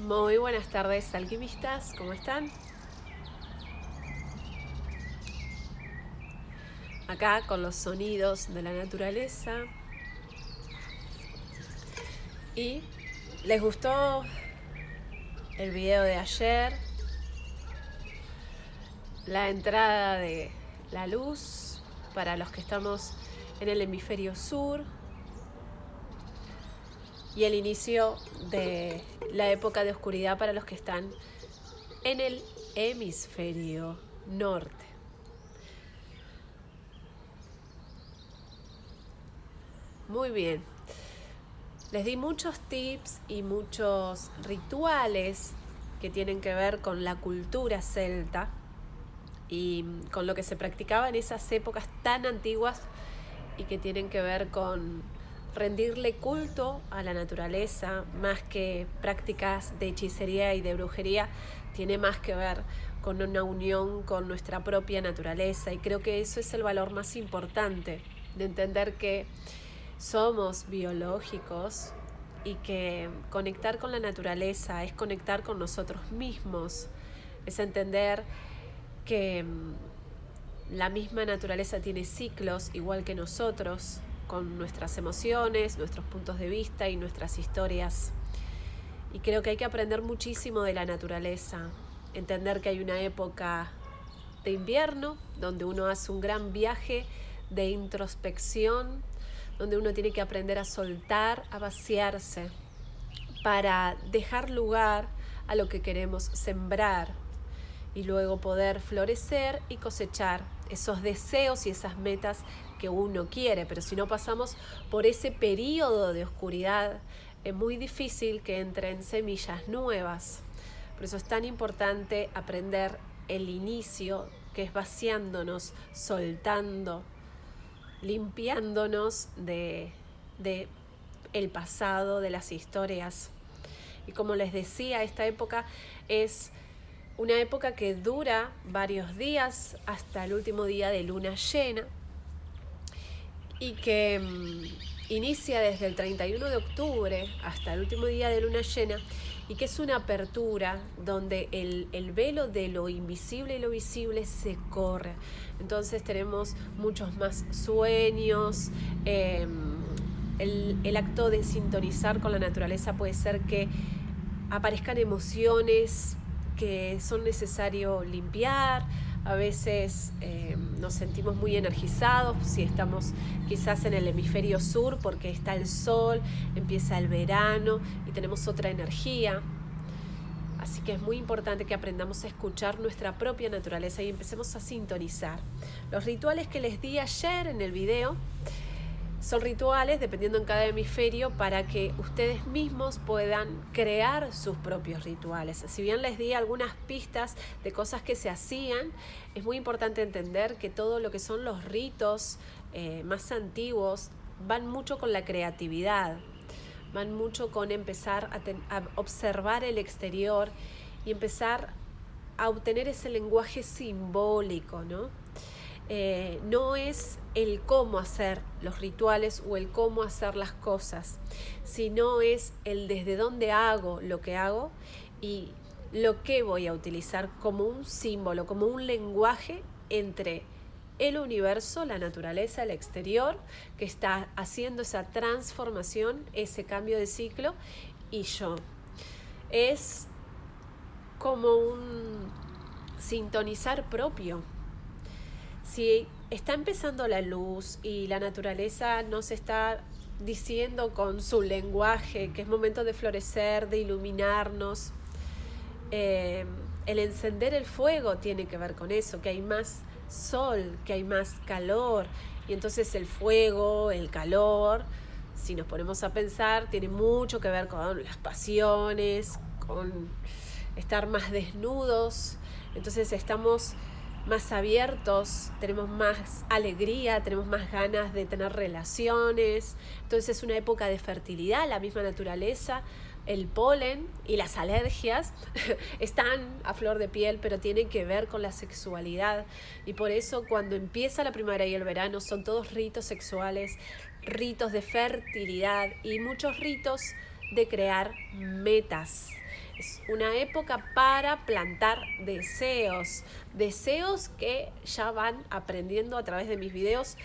Muy buenas tardes, alquimistas, ¿cómo están? Acá con los sonidos de la naturaleza. ¿Y les gustó el video de ayer? La entrada de la luz para los que estamos en el hemisferio sur y el inicio de la época de oscuridad para los que están en el hemisferio norte. Muy bien. Les di muchos tips y muchos rituales que tienen que ver con la cultura celta y con lo que se practicaba en esas épocas tan antiguas y que tienen que ver con rendirle culto a la naturaleza, más que prácticas de hechicería y de brujería, tiene más que ver con una unión con nuestra propia naturaleza, y creo que eso es el valor más importante, de entender que somos biológicos y que conectar con la naturaleza es conectar con nosotros mismos, es entender que la misma naturaleza tiene ciclos igual que nosotros, con nuestras emociones, nuestros puntos de vista y nuestras historias. Y creo que hay que aprender muchísimo de la naturaleza, entender que hay una época de invierno donde uno hace un gran viaje de introspección, donde uno tiene que aprender a soltar, a vaciarse, para dejar lugar a lo que queremos sembrar y luego poder florecer y cosechar esos deseos y esas metas que uno quiere. Pero si no pasamos por ese periodo de oscuridad, es muy difícil que entren semillas nuevas. Por eso es tan importante aprender el inicio, que es vaciándonos, soltando, limpiándonos de el pasado, de las historias. Y como les decía, esta época es una época que dura varios días hasta el último día de luna llena y que inicia desde el 31 de octubre hasta el último día de luna llena, y que es una apertura donde el velo de lo invisible y lo visible se corre. Entonces tenemos muchos más sueños. El acto de sintonizar con la naturaleza puede ser que aparezcan emociones que son necesario limpiar. A veces nos sentimos muy energizados si estamos quizás en el hemisferio sur, porque está el sol, empieza el verano y tenemos otra energía. Así que es muy importante que aprendamos a escuchar nuestra propia naturaleza y empecemos a sintonizar. Los rituales que les di ayer en el video son rituales, dependiendo en cada hemisferio, para que ustedes mismos puedan crear sus propios rituales. Si bien les di algunas pistas de cosas que se hacían, es muy importante entender que todo lo que son los ritos más antiguos van mucho con la creatividad, van mucho con empezar a observar el exterior y empezar a obtener ese lenguaje simbólico, ¿no? No es el cómo hacer los rituales o el cómo hacer las cosas, sino es el desde dónde hago lo que hago y lo que voy a utilizar como un símbolo, como un lenguaje entre el universo, la naturaleza, el exterior, que está haciendo esa transformación, ese cambio de ciclo, y yo. Es como un sintonizar propio. Si está empezando la luz y la naturaleza nos está diciendo con su lenguaje que es momento de florecer, de iluminarnos, el encender el fuego tiene que ver con eso, que hay más sol, que hay más calor, y entonces el fuego, el calor, si nos ponemos a pensar, tiene mucho que ver con las pasiones, con estar más desnudos. Entonces estamos más abiertos, tenemos más alegría, tenemos más ganas de tener relaciones. Entonces es una época de fertilidad. La misma naturaleza, el polen y las alergias están a flor de piel, pero tienen que ver con la sexualidad. Y por eso cuando empieza la primavera y el verano son todos ritos sexuales, ritos de fertilidad y muchos ritos de crear metas. Es una época para plantar deseos, deseos que ya van aprendiendo a través de mis videos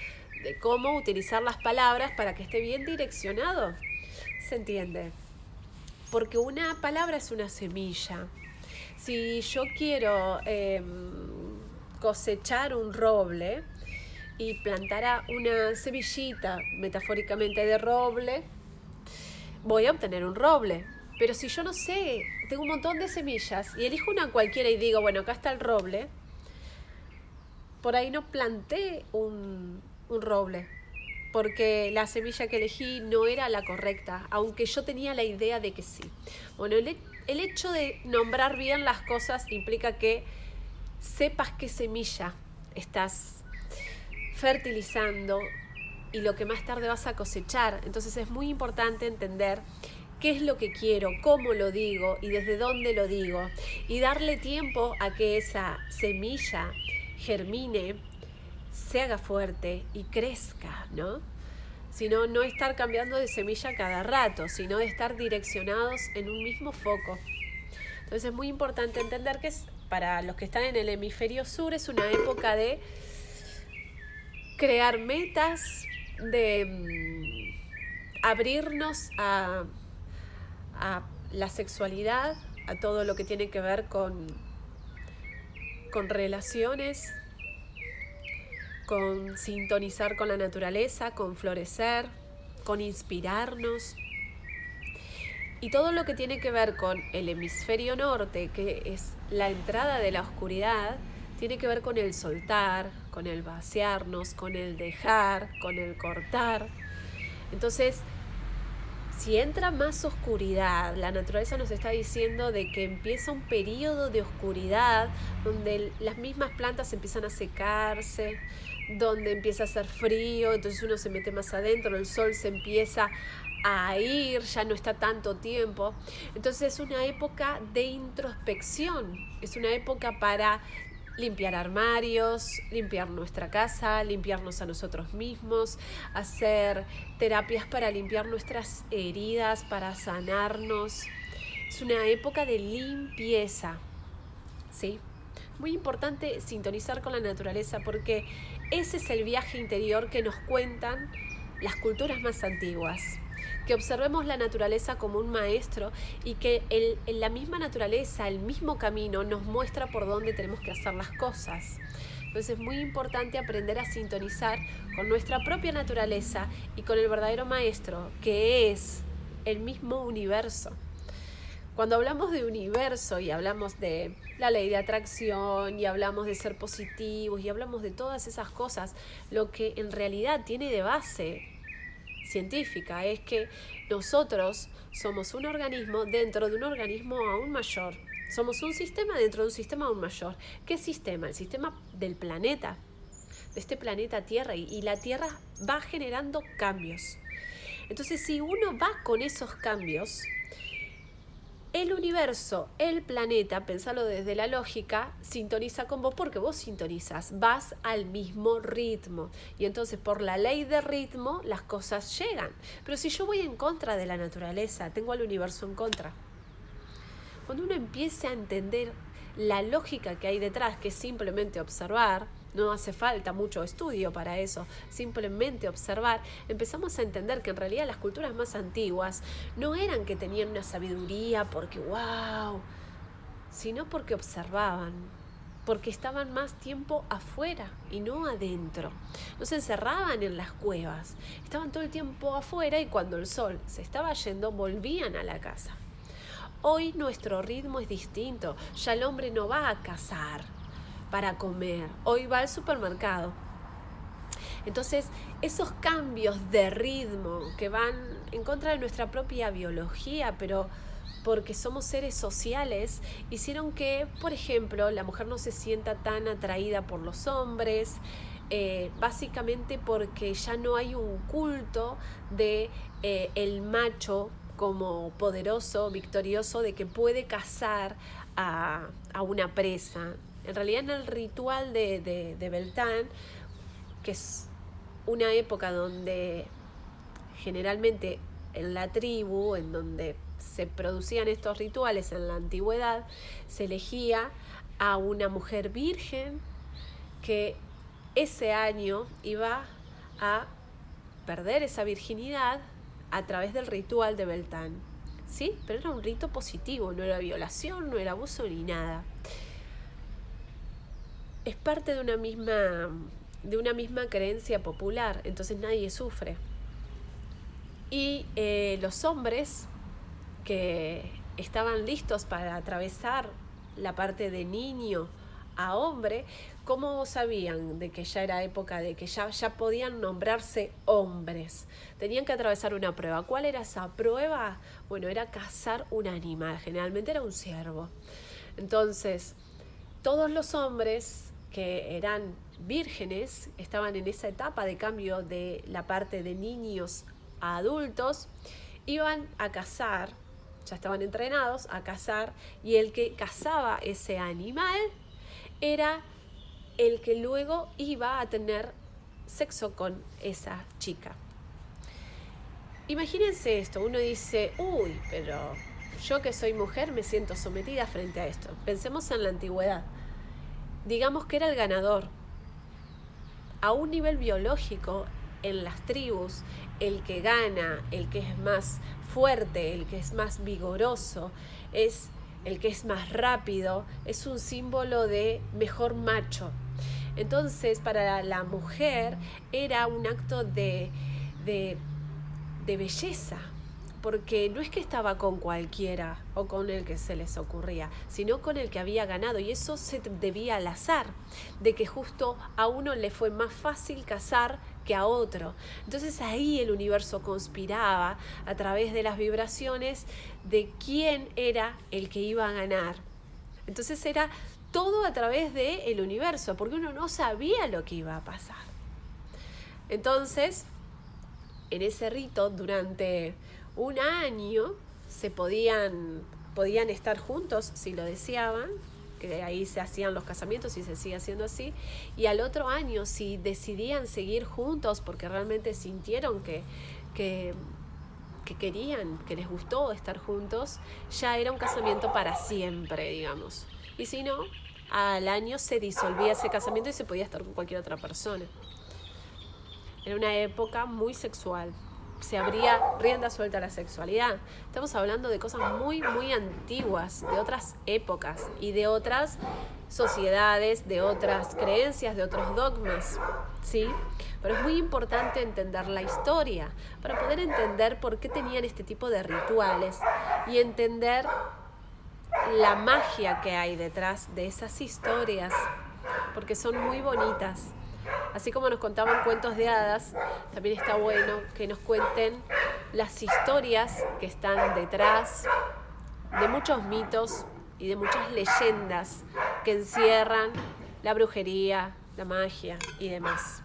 de cómo utilizar las palabras para que esté bien direccionado. ¿Se entiende? Porque una palabra es una semilla. Si yo quiero cosechar un roble y plantara una semillita, metafóricamente, de roble, voy a obtener un roble. Pero si yo no sé, tengo un montón de semillas y elijo una cualquiera y digo, bueno, acá está el roble, por ahí no planté un roble, porque la semilla que elegí no era la correcta, aunque yo tenía la idea de que sí. Bueno, el hecho de nombrar bien las cosas implica que sepas qué semilla estás fertilizando y lo que más tarde vas a cosechar. Entonces es muy importante entender qué es lo que quiero, cómo lo digo y desde dónde lo digo, y darle tiempo a que esa semilla germine, se haga fuerte y crezca, ¿no? Sino no estar cambiando de semilla cada rato, sino de estar direccionados en un mismo foco. Entonces es muy importante entender que para los que están en el hemisferio sur es una época de crear metas, de abrirnos a la sexualidad, a todo lo que tiene que ver con relaciones, con sintonizar con la naturaleza, con florecer, con inspirarnos. Y todo lo que tiene que ver con el hemisferio norte, que es la entrada de la oscuridad, tiene que ver con el soltar, con el vaciarnos, con el dejar, con el cortar. Entonces, si entra más oscuridad, la naturaleza nos está diciendo de que empieza un periodo de oscuridad donde las mismas plantas empiezan a secarse, donde empieza a hacer frío, entonces uno se mete más adentro, el sol se empieza a ir, ya no está tanto tiempo. Entonces es una época de introspección, es una época para limpiar armarios, limpiar nuestra casa, limpiarnos a nosotros mismos, hacer terapias para limpiar nuestras heridas, para sanarnos. Es una época de limpieza, ¿sí? Muy importante sintonizar con la naturaleza porque ese es el viaje interior que nos cuentan las culturas más antiguas. Que observemos la naturaleza como un maestro y que la misma naturaleza, el mismo camino nos muestra por dónde tenemos que hacer las cosas. Entonces es muy importante aprender a sintonizar con nuestra propia naturaleza y con el verdadero maestro, que es el mismo universo. Cuando hablamos de universo y hablamos de la ley de atracción y hablamos de ser positivos y hablamos de todas esas cosas, lo que en realidad tiene de base científica es que nosotros somos un organismo dentro de un organismo aún mayor. Somos un sistema dentro de un sistema aún mayor. ¿Qué sistema? El sistema del planeta, de este planeta Tierra, y la Tierra va generando cambios. Entonces, si uno va con esos cambios, el universo, el planeta, pensalo desde la lógica, sintoniza con vos porque vos sintonizas, vas al mismo ritmo. Y entonces por la ley de ritmo las cosas llegan. Pero si yo voy en contra de la naturaleza, tengo al universo en contra. Cuando uno empiece a entender la lógica que hay detrás, que es simplemente observar, no hace falta mucho estudio para eso, simplemente observar, empezamos a entender que en realidad las culturas más antiguas no eran que tenían una sabiduría porque wow, sino porque observaban, porque estaban más tiempo afuera y no adentro. No se encerraban en las cuevas, estaban todo el tiempo afuera y cuando el sol se estaba yendo volvían a la casa. Hoy nuestro ritmo es distinto, ya el hombre no va a cazar para comer, hoy va al supermercado. Entonces, esos cambios de ritmo que van en contra de nuestra propia biología, pero porque somos seres sociales, hicieron que, por ejemplo, la mujer no se sienta tan atraída por los hombres, básicamente porque ya no hay un culto de el macho como poderoso, victorioso, de que puede cazar a una presa. En realidad en el ritual de Beltane, que es una época donde generalmente en la tribu, en donde se producían estos rituales en la antigüedad, se elegía a una mujer virgen que ese año iba a perder esa virginidad a través del ritual de Beltane, ¿sí? Pero era un rito positivo, no era violación, no era abuso ni nada. Es parte de una misma creencia popular, entonces nadie sufre. Y los hombres que estaban listos para atravesar la parte de niño a hombre, ¿cómo sabían de que ya era época, de que ya podían nombrarse hombres? Tenían que atravesar una prueba. ¿Cuál era esa prueba? Bueno, era cazar un animal, generalmente era un ciervo. Entonces, todos los hombres que eran vírgenes estaban en esa etapa de cambio de la parte de niños a adultos, iban a cazar, ya estaban entrenados a cazar, y el que cazaba ese animal era el que luego iba a tener sexo con esa chica. Imagínense esto, uno dice, uy, pero yo que soy mujer me siento sometida frente a esto. Pensemos en la antigüedad. Digamos que era el ganador. A un nivel biológico, en las tribus, el que gana, el que es más fuerte, el que es más vigoroso, es el que es más rápido, es un símbolo de mejor macho. Entonces, para la mujer era un acto de belleza, porque no es que estaba con cualquiera o con el que se les ocurría, sino con el que había ganado, y eso se debía al azar, de que justo a uno le fue más fácil cazar que a otro. Entonces ahí el universo conspiraba a través de las vibraciones de quién era el que iba a ganar. Entonces era todo a través del universo, porque uno no sabía lo que iba a pasar. Entonces, en ese rito, durante un año, se podían estar juntos si lo deseaban, que ahí se hacían los casamientos y se sigue haciendo así, y al otro año, si decidían seguir juntos porque realmente sintieron que querían, que les gustó estar juntos, ya era un casamiento para siempre, digamos. Y si no, al año se disolvía ese casamiento y se podía estar con cualquier otra persona. Era una época muy sexual. Se abría rienda suelta a la sexualidad. Estamos hablando de cosas muy, muy antiguas, de otras épocas y de otras sociedades, de otras creencias, de otros dogmas, ¿sí? Pero es muy importante entender la historia para poder entender por qué tenían este tipo de rituales y entender la magia que hay detrás de esas historias, porque son muy bonitas. Así como nos contaban cuentos de hadas, también está bueno que nos cuenten las historias que están detrás de muchos mitos y de muchas leyendas que encierran la brujería, la magia y demás.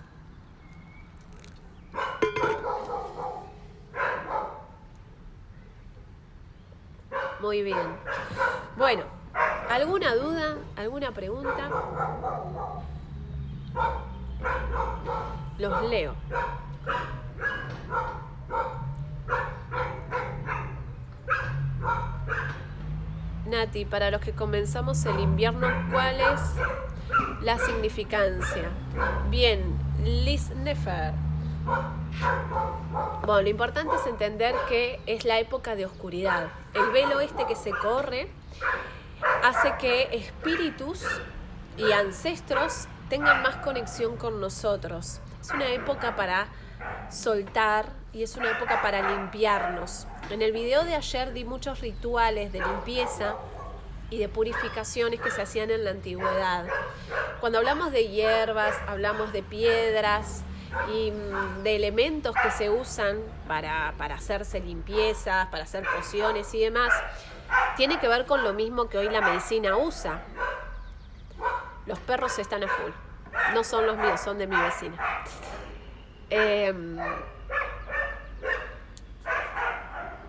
Muy bien. Bueno, ¿alguna duda? ¿Alguna pregunta? Los leo. Nati, para los que comenzamos el invierno, ¿cuál es la significancia? Bien, Liz Nefer. Bueno, lo importante es entender que es la época de oscuridad. El velo que se corre hace que espíritus y ancestros tengan más conexión con nosotros. Es una época para soltar y es una época para limpiarnos. En el video de ayer di muchos rituales de limpieza y de purificaciones que se hacían en la antigüedad. Cuando hablamos de hierbas, hablamos de piedras y de elementos que se usan para hacerse limpiezas, para hacer pociones y demás, tiene que ver con lo mismo que hoy la medicina usa. Los perros están a full. No son los míos, son de mi vecina.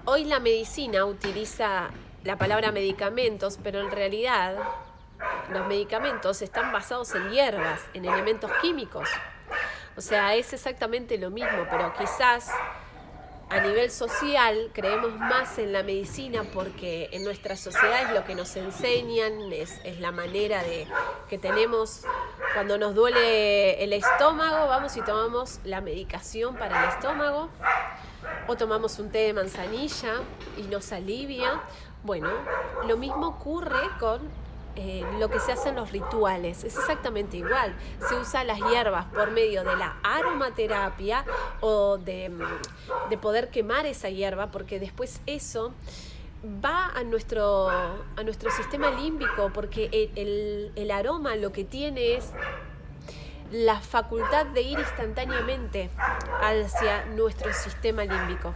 Hoy la medicina utiliza la palabra medicamentos, pero en realidad los medicamentos están basados en hierbas, en elementos químicos. O sea, es exactamente lo mismo, pero quizás a nivel social creemos más en la medicina porque en nuestra sociedad es lo que nos enseñan, es la manera que tenemos. Cuando nos duele el estómago, vamos y tomamos la medicación para el estómago, o tomamos un té de manzanilla y nos alivia. Bueno, lo mismo ocurre con lo que se hace en los rituales. Es exactamente igual. Se usan las hierbas por medio de la aromaterapia o de poder quemar esa hierba, porque después eso va a nuestro sistema límbico, porque el aroma lo que tiene es la facultad de ir instantáneamente hacia nuestro sistema límbico.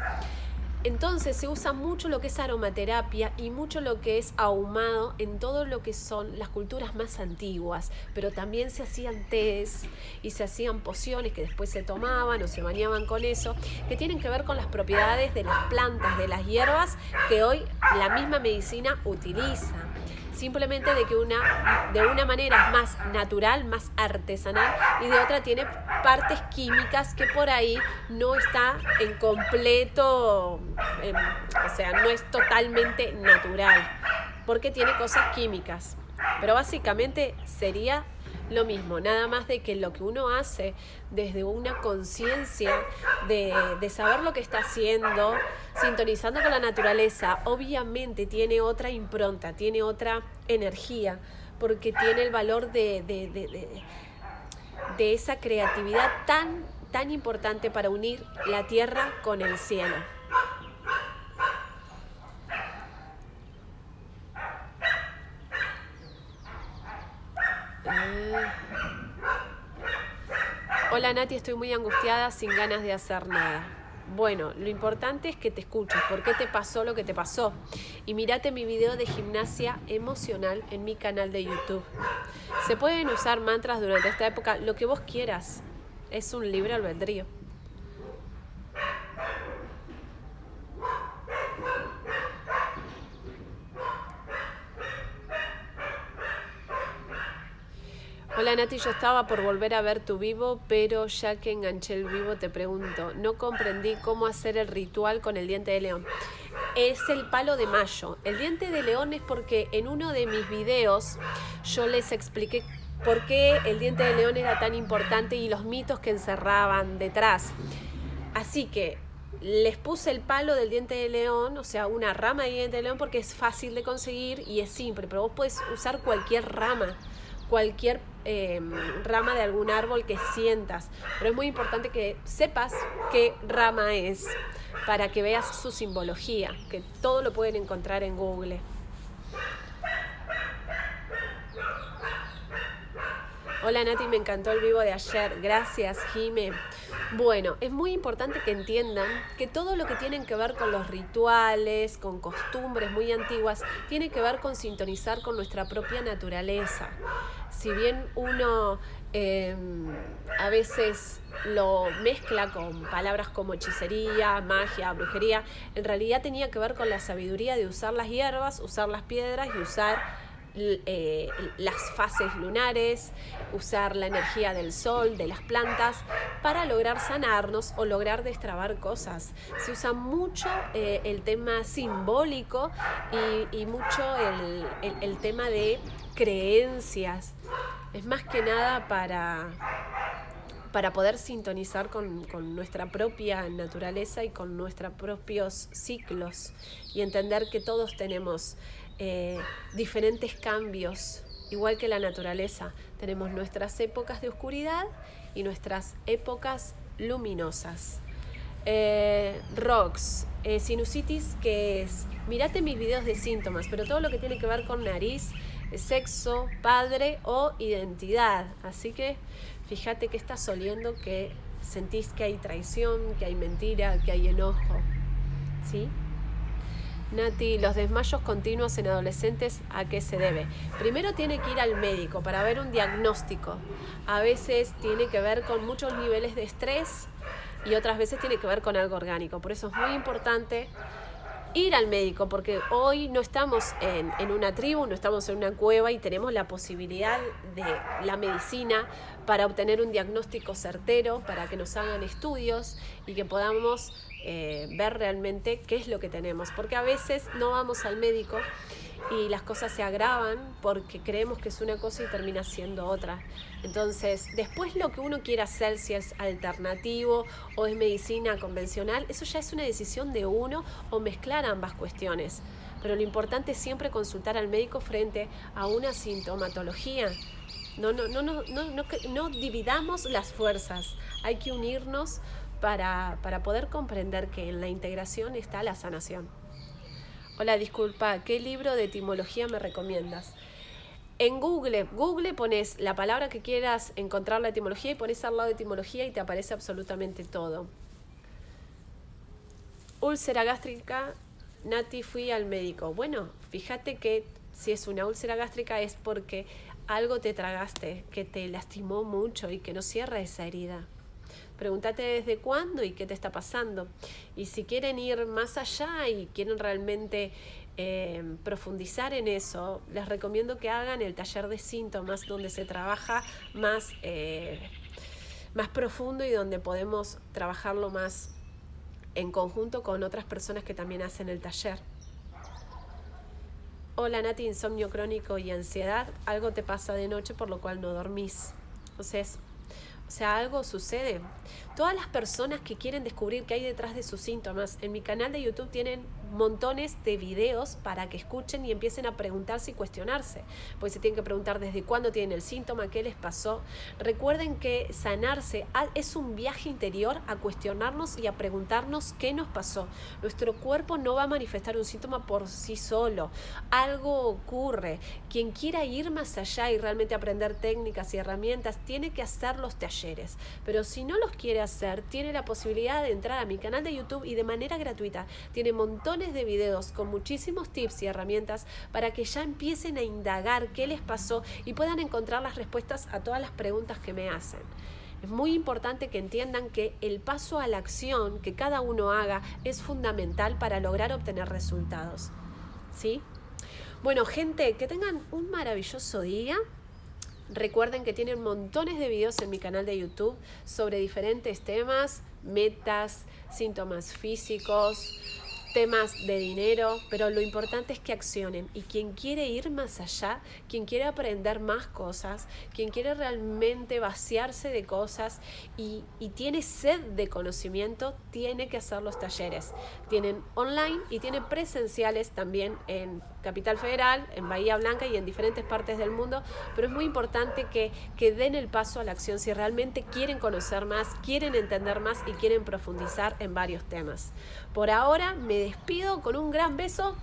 Entonces se usa mucho lo que es aromaterapia y mucho lo que es ahumado en todo lo que son las culturas más antiguas, pero también se hacían tés y se hacían pociones que después se tomaban o se bañaban con eso, que tienen que ver con las propiedades de las plantas, de las hierbas que hoy la misma medicina utiliza. Simplemente de una manera es más natural, más artesanal, y de otra tiene partes químicas que por ahí no está en completo, o sea, no es totalmente natural, porque tiene cosas químicas. Pero básicamente sería lo mismo, nada más de que lo que uno hace desde una conciencia de saber lo que está haciendo, sintonizando con la naturaleza, obviamente tiene otra impronta, tiene otra energía, porque tiene el valor de esa creatividad tan importante para unir la tierra con el cielo. Hola Nati, estoy muy angustiada, sin ganas de hacer nada. Bueno, lo importante es que te escuches, por qué te pasó lo que te pasó. Y mírate mi video de gimnasia emocional en mi canal de YouTube. Se pueden usar mantras durante esta época, lo que vos quieras. Es un libre albedrío. Hola Nati, yo estaba por volver a ver tu vivo, pero ya que enganché el vivo te pregunto, no comprendí cómo hacer el ritual con el diente de león. Es el palo de mayo. El diente de león es porque en uno de mis videos yo les expliqué por qué el diente de león era tan importante y los mitos que encerraban detrás. Así que les puse el palo del diente de león, o sea, una rama de diente de león, porque es fácil de conseguir y es simple, pero vos podés usar cualquier rama de algún árbol que sientas, pero es muy importante que sepas qué rama es para que veas su simbología, que todo lo pueden encontrar en Google. Hola Nati, me encantó el vivo de ayer, gracias Jime. Bueno, es muy importante que entiendan que todo lo que tiene que ver con los rituales, con costumbres muy antiguas, tiene que ver con sintonizar con nuestra propia naturaleza. Si bien uno a veces lo mezcla con palabras como hechicería, magia, brujería, en realidad tenía que ver con la sabiduría de usar las hierbas, usar las piedras y usar las fases lunares, usar la energía del sol, de las plantas, para lograr sanarnos o lograr destrabar cosas. Se usa mucho el tema simbólico y mucho el tema de creencias. Es más que nada para poder sintonizar con nuestra propia naturaleza y con nuestros propios ciclos y entender que todos tenemos diferentes cambios, igual que la naturaleza. Tenemos nuestras épocas de oscuridad y nuestras épocas luminosas. Rox, sinusitis, ¿qué es? Mirate mis videos de síntomas, pero todo lo que tiene que ver con nariz, sexo, padre o identidad. Así que fíjate que estás oliendo, que sentís que hay traición, que hay mentira, que hay enojo. ¿Sí? Nati, los desmayos continuos en adolescentes, ¿a qué se debe? Primero tiene que ir al médico para ver un diagnóstico. A veces tiene que ver con muchos niveles de estrés y otras veces tiene que ver con algo orgánico. Por eso es muy importante ir al médico, porque hoy no estamos en una tribu, no estamos en una cueva y tenemos la posibilidad de la medicina para obtener un diagnóstico certero, para que nos hagan estudios y que podamos ver realmente qué es lo que tenemos, porque a veces no vamos al médico y las cosas se agravan porque creemos que es una cosa y termina siendo otra. Entonces, después lo que uno quiera hacer, si es alternativo o es medicina convencional, eso ya es una decisión de uno o mezclar ambas cuestiones. Pero lo importante es siempre consultar al médico frente a una sintomatología. No dividamos las fuerzas, hay que unirnos para poder comprender que en la integración está la sanación. Hola, disculpa, ¿qué libro de etimología me recomiendas? En Google pones la palabra que quieras encontrar la etimología y pones al lado de etimología y te aparece absolutamente todo. Úlcera gástrica, Nati, fui al médico. Bueno, fíjate que si es una úlcera gástrica es porque algo te tragaste, que te lastimó mucho y que no cierra esa herida. Pregúntate desde cuándo y qué te está pasando. Y si quieren ir más allá y quieren realmente profundizar en eso, les recomiendo que hagan el taller de síntomas, donde se trabaja más profundo y donde podemos trabajarlo más en conjunto con otras personas que también hacen el taller. Hola Nati, insomnio crónico y ansiedad. Algo te pasa de noche por lo cual no dormís. Entonces, algo sucede. Todas las personas que quieren descubrir qué hay detrás de sus síntomas, en mi canal de YouTube tienen montones de videos para que escuchen y empiecen a preguntarse y cuestionarse. Pues se tienen que preguntar desde cuándo tienen el síntoma, qué les pasó. Recuerden que sanarse es un viaje interior a cuestionarnos y a preguntarnos qué nos pasó. Nuestro cuerpo no va a manifestar un síntoma por sí solo. Algo ocurre. Quien quiera ir más allá y realmente aprender técnicas y herramientas, tiene que hacer los talleres. Pero si no los quiere hacer, tiene la posibilidad de entrar a mi canal de YouTube y de manera gratuita. Tiene montones de videos con muchísimos tips y herramientas para que ya empiecen a indagar qué les pasó y puedan encontrar las respuestas a todas las preguntas que me hacen. Es muy importante que entiendan que el paso a la acción que cada uno haga es fundamental para lograr obtener resultados. ¿Sí? Bueno, gente, que tengan un maravilloso día. Recuerden que tienen montones de videos en mi canal de YouTube sobre diferentes temas, metas, síntomas físicos, temas de dinero, pero lo importante es que accionen. Y quien quiere ir más allá, quien quiere aprender más cosas, quien quiere realmente vaciarse de cosas y tiene sed de conocimiento, tiene que hacer los talleres. Tienen online y tienen presenciales también en Capital Federal, en Bahía Blanca y en diferentes partes del mundo, pero es muy importante que den el paso a la acción si realmente quieren conocer más, quieren entender más y quieren profundizar en varios temas. Por ahora me despido con un gran beso,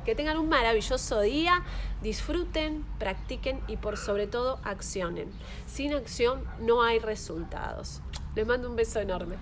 que tengan un maravilloso día, disfruten, practiquen y por sobre todo accionen. Sin acción no hay resultados. Les mando un beso enorme.